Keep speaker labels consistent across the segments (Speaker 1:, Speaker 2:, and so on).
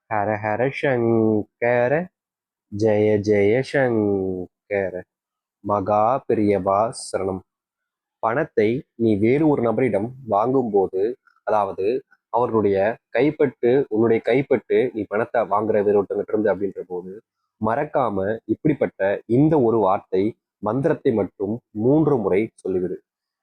Speaker 1: ஹர ஹர சங்கர ஜெய ஜெய சங்கர மகா பெரியவா சரணம். பணத்தை நீ வேறு ஒரு நபரிடம் வாங்கும்போது, அதாவது அவர்களுடைய உன்னுடைய கைப்பட்டு நீ பணத்தை வாங்குற வேறு ஒருத்தங்கிட்ட இருந்து அப்படின்ற போது, மறக்காம இப்படிப்பட்ட இந்த ஒரு வார்த்தை மந்திரத்தை மட்டும் 3 முறை சொல்லிவிடு.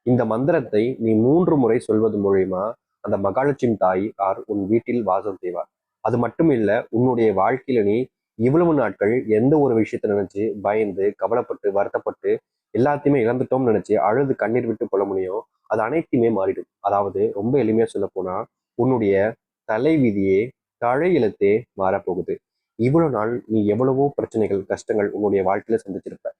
Speaker 1: இந்த மந்திரத்தை நீ 3 முறை சொல்வது மூலியமா அந்த மகாலட்சுமி தாய் உன் வீட்டில் வாசம் செய்வார். அது மட்டும் இல்ல, உன்னுடைய வாழ்க்கையில நீ இவ்வளவு நாட்கள் எந்த ஒரு விஷயத்த நினைச்சு பயந்து கவலைப்பட்டு வருத்தப்பட்டு எல்லாத்தையுமே இழந்துட்டோம்னு நினைச்சு அழுது கண்ணீர் விட்டு கொள்ள முடியும், அது அனைத்துமே மாறிடும். அதாவது ரொம்ப எளிமையா சொல்ல போனா, உன்னுடைய தலைவிதியே தலையெழுத்தே மாறப்போகுது. இவ்வளவு நாள் நீ எவ்வளவோ பிரச்சனைகள் கஷ்டங்கள் உன்னுடைய வாழ்க்கையில சந்திச்சிருப்ப.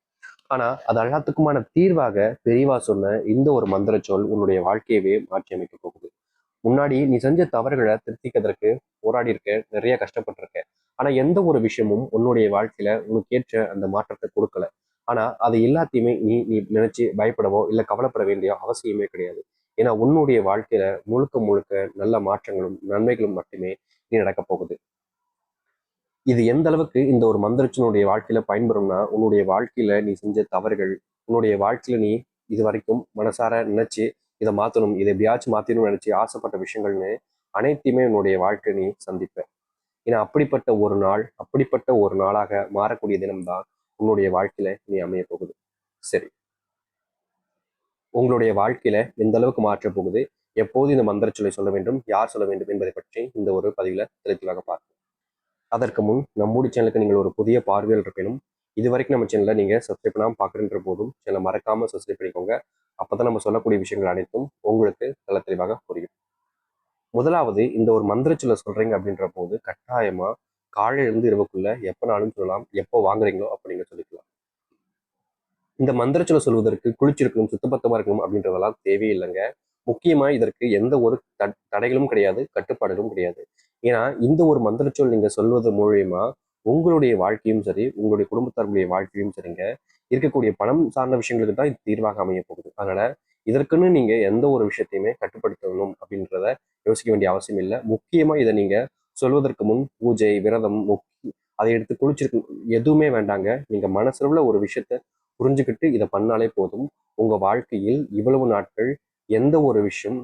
Speaker 1: ஆனா அது எல்லாத்துக்குமான தீர்வாக பெரியவா சொன்ன இந்த ஒரு மந்திர சொல் உன்னுடைய வாழ்க்கையவே மாற்றி அமைக்க போகுது. முன்னாடி நீ செஞ்ச தவறுகளை திருத்திக்கிறதுக்கு போராடி இருக்க, நிறைய கஷ்டப்பட்டிருக்க. ஆனா எந்த ஒரு விஷயமும் உன்னுடைய வாழ்க்கையில உனக்கு ஏற்ற அந்த மாற்றத்தை கொடுக்கல. ஆனா அது எல்லாத்தையுமே நீ நீ நினைச்சு பயப்படவோ இல்ல கவலைப்பட வேண்டிய அவசியமே கிடையாது. ஏன்னா உன்னுடைய வாழ்க்கையில முழுக்க முழுக்க நல்ல மாற்றங்களும் நன்மைகளும் மட்டுமே நீ நடக்க போகுது. இது எந்த அளவுக்கு இந்த ஒரு மந்திரத்தினுடைய வாழ்க்கையில பயன்படும்னா, உன்னுடைய வாழ்க்கையில நீ செஞ்ச தவறுகள், உன்னுடைய வாழ்க்கையில நீ இது வரைக்கும் மனசார நினைச்சு இதை மாத்தணும், இதை எப்படியாச்சும் மாத்தணும்னு நினைச்சு ஆசைப்பட்ட விஷயங்கள்னு அனைத்தையுமே உன்னுடைய வாழ்க்கை நீ சந்திப்ப. ஏன்னா அப்படிப்பட்ட ஒரு நாளாக மாறக்கூடிய தினம்தான் உன்னுடைய வாழ்க்கையில நீ அமைய போகுது. சரி, உங்களுடைய வாழ்க்கையில எந்த அளவுக்கு மாற்ற போகுது, எப்போது இந்த மந்திர சொல்லை சொல்ல வேண்டும், யார் சொல்ல வேண்டும் என்பதை பற்றி இந்த ஒரு பதிவுல தெளிவாக பார்ப்போம். அதற்கு முன் நம்முடைய சேனலுக்கு நீங்கள் ஒரு புதிய பார்வையில் இருப்பினும், இது வரைக்கும் நம்ம சேனலை நீங்க சப்ஸ்கிரைப் பண்ணாமல் பார்க்குறன்ற போதும் சேனலை மறக்காம சப்ஸ்கிரைப் பண்ணிக்கோங்க. அப்பதான் நம்ம சொல்லக்கூடிய விஷயங்கள் அனைத்தும் உங்களுக்கு நல்ல தெளிவாக புரியும். முதலாவது, இந்த ஒரு மந்திரச்சொல்ல சொல்றீங்க அப்படின்ற போது கட்டாயமா காலையில இருந்து இரவுக்குள்ள எப்பனாலும் சொல்லலாம், எப்போ வாங்குறீங்களோ அப்போ நீங்க சொல்லிக்கலாம். இந்த மந்திரச்சொல்ல சொல்வதற்கு குளிச்சிருக்கணும், சுத்தபத்தமா இருக்கணும் அப்படின்றதெல்லாம் தேவையில்லைங்க. முக்கியமா இதற்கு எந்த ஒரு தடைகளும் கிடையாது, கட்டுப்பாடுகளும் கிடையாது. ஏன்னா இந்த ஒரு மந்திரச்சொல் நீங்க சொல்வது மூலியமா உங்களுடைய வாழ்க்கையும் சரி, உங்களுடைய குடும்பத்தாருடைய வாழ்க்கையும் சரிங்க, இருக்கக்கூடிய பணம் சார்ந்த விஷயங்களுக்கு தான் இது தீர்வாக அமைய போகுது. அதனால இதற்குன்னு நீங்க எந்த ஒரு விஷயத்தையுமே கட்டுப்படுத்தணும் அப்படின்றத யோசிக்க வேண்டிய அவசியம் இல்லை. முக்கியமா இதை நீங்க சொல்வதற்கு முன் பூஜை விரதம் அதை எடுத்து குளிச்சிருக்கணும் எதுவுமே வேண்டாங்க. நீங்க மனசுல ஒரு விஷயத்த புரிஞ்சுக்கிட்டு இதை பண்ணாலே போதும். உங்க வாழ்க்கையில் இவ்வளவு நாட்கள் எந்த ஒரு விஷயம்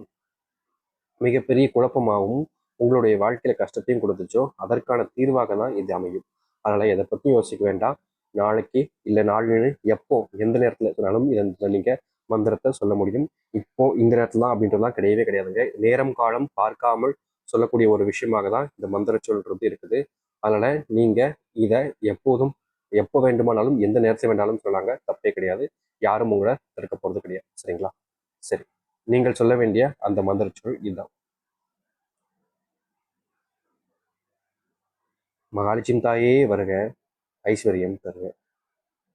Speaker 1: மிகப்பெரிய குழப்பமாகவும் உங்களுடைய வாழ்க்கையில கஷ்டத்தையும் கொடுத்துச்சோ அதற்கான தீர்வாக தான் இது அமையும். அதனால எதை பத்தியும் யோசிக்க வேண்டாம். நாளைக்கு இல்லை நாளை எப்போ எந்த நேரத்துல சொன்னாலும் இதை நீங்க மந்திரத்தை சொல்ல முடியும். இப்போ இந்த நேரத்துல தான் அப்படின்றதுலாம் கிடையவே கிடையாதுங்க. நேரம் காலம் பார்க்காமல் சொல்லக்கூடிய ஒரு விஷயமாக தான் இந்த மந்திர சொல்றது இருக்குது. அதனால நீங்க இதை எப்போதும் எப்போ வேண்டுமானாலும் எந்த நேரத்தில் வேண்டாலும் சொல்லாங்க, தப்பே கிடையாது. யாரும் உங்களை தடுக்க போறது கிடையாது. சரிங்களா? சரி, நீங்கள் சொல்ல வேண்டிய அந்த மந்திர சொல் இதுதான். மகாலட்சுமி தாயே வருக, ஐஸ்வர்யம் தருக.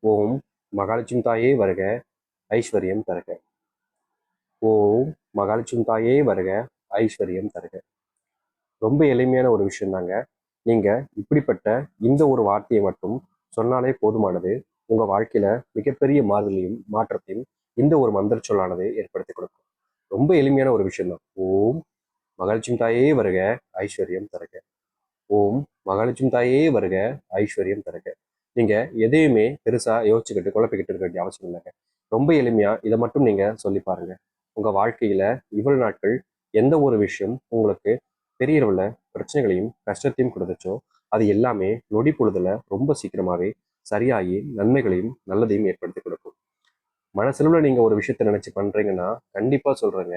Speaker 1: ஓம் மகாலட்சுமி தாயே வருக, ஐஸ்வர்யம் தருக. ஓம் மகாலட்சுமி தாயே வருக, ஐஸ்வர்யம் தருக. ரொம்ப எளிமையான ஒரு விஷயம் தாங்க. நீங்க இப்படிப்பட்ட இந்த ஒரு வார்த்தையை மட்டும் சொன்னாலே போதுமானது. உங்க வாழ்க்கையில மிகப்பெரிய மாறுதலையும் மாற்றத்தையும் இந்த ஒரு மந்திர சொல்லானது ஏற்படுத்தி கொடுக்கும். ரொம்ப எளிமையான ஒரு விஷயம் தான். ஓம் மகாலட்சுமி தாயே வருக, ஐஸ்வர்யம் தருக. ஓம் மகாலட்சுமி தாயே வருக, ஐஸ்வர்யம் தருக. நீங்க எதையுமே பெருசா யோசிச்சுக்கிட்டு குழப்பிக்கிட்டு இருக்க வேண்டிய அவசியம் இல்லைங்க. ரொம்ப எளிமையா இதை மட்டும் நீங்க சொல்லி பாருங்க. உங்க வாழ்க்கையில இவ்வளவு நாட்கள் எந்த ஒரு விஷயம் உங்களுக்கு பெரிய அளவுல பிரச்சனைகளையும் கஷ்டத்தையும் கொடுத்துச்சோ அது எல்லாமே நொடி பொழுதுல ரொம்ப சீக்கிரமாவே சரியாகி நன்மைகளையும் நல்லதையும் ஏற்படுத்தி கொடுக்கும். மனசுல நீங்க ஒரு விஷயத்த நினைச்சு பண்றீங்கன்னா கண்டிப்பா சொல்றேங்க,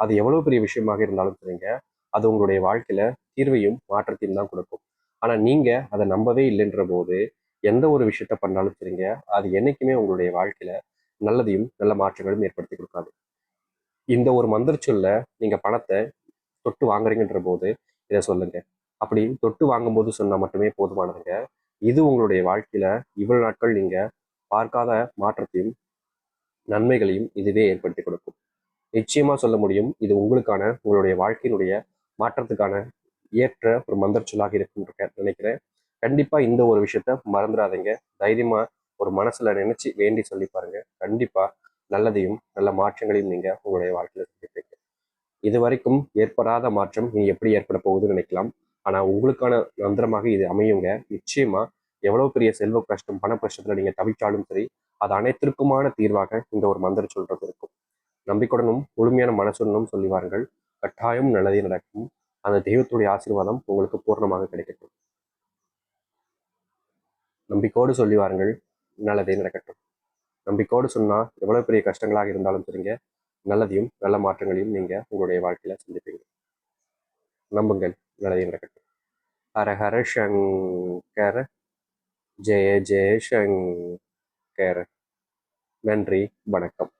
Speaker 1: அது எவ்வளவு பெரிய விஷயமாக இருந்தாலும் சரிங்க, அது உங்களுடைய வாழ்க்கையில தீர்வையும் மாற்றத்தையும் தான் கொடுக்கும். ஆனா நீங்க அதை நம்பவே இல்லைன்ற போது எந்த ஒரு விஷயத்த பண்ணாலும் சரிங்க, அது என்னைக்குமே உங்களுடைய வாழ்க்கையில நல்லதையும் நல்ல மாற்றங்களும் ஏற்படுத்தி கொடுக்காது. இந்த ஒரு மந்திர சொல்ல நீங்க பணத்தை தொட்டு வாங்குறீங்கன்ற போது இதை சொல்லுங்க. அப்படி தொட்டு வாங்கும்போது சொன்னா மட்டுமே போதுமானதுங்க. இது உங்களுடைய வாழ்க்கையில இவ்வளவு நாட்கள் நீங்க பார்க்காத மாற்றத்தையும் நன்மைகளையும் இதுவே ஏற்படுத்தி கொடுக்கும். நிச்சயமா சொல்ல முடியும், இது உங்களுடைய வாழ்க்கையினுடைய மாற்றத்துக்கான ஏற்ற ஒரு மந்திர சொல்லாக இருக்குன்னு நினைக்கிறேன். கண்டிப்பா இந்த ஒரு விஷயத்த மறந்துடாதீங்க. தைரியமா ஒரு மனசுல நினைச்சு வேண்டி சொல்லி பாருங்க. கண்டிப்பா நல்லதையும் நல்ல மாற்றங்களையும் நீங்க உங்களுடைய வாழ்க்கையில சந்திப்பீங்க. இது வரைக்கும் ஏற்படாத மாற்றம் இனி எப்படி ஏற்பட போகுதுன்னு நினைக்கலாம். ஆனால் உங்களுக்கான மந்திரமாக இது அமையுங்க. நிச்சயமா எவ்வளோ பெரிய செல்வ கஷ்டம், பண கஷ்டத்தில் நீங்கள் தவிச்சாலும் சரி, அது அனைத்திற்குமான தீர்வாக இந்த ஒரு மந்திரம் சொல்றது இருக்கும். நம்பிக்கையுடனும் முழுமையான மனசுடனும் சொல்லி வாருங்கள். கட்டாயம் நல்லதே நடக்கும். அந்த தெய்வத்துடைய ஆசீர்வாதம் உங்களுக்கு பூர்ணமாக கிடைக்கட்டும். நம்பிக்கையோடு சொல்லி வாருங்கள். நல்லதே நடக்கட்டும். நம்பிக்கையோடு சொன்னால் எவ்வளோ பெரிய கஷ்டங்களாக இருந்தாலும் சரிங்க, நல்லதையும் நல்ல மாற்றங்களையும் நீங்கள் உங்களுடைய வாழ்க்கையில் சந்திப்பீங்க. நம்புங்கள், நல்லதே நடக்கட்டும். ஹர ஹர சங்கர, ஜெய ஜெய சங்கர. நன்றி, வணக்கம்.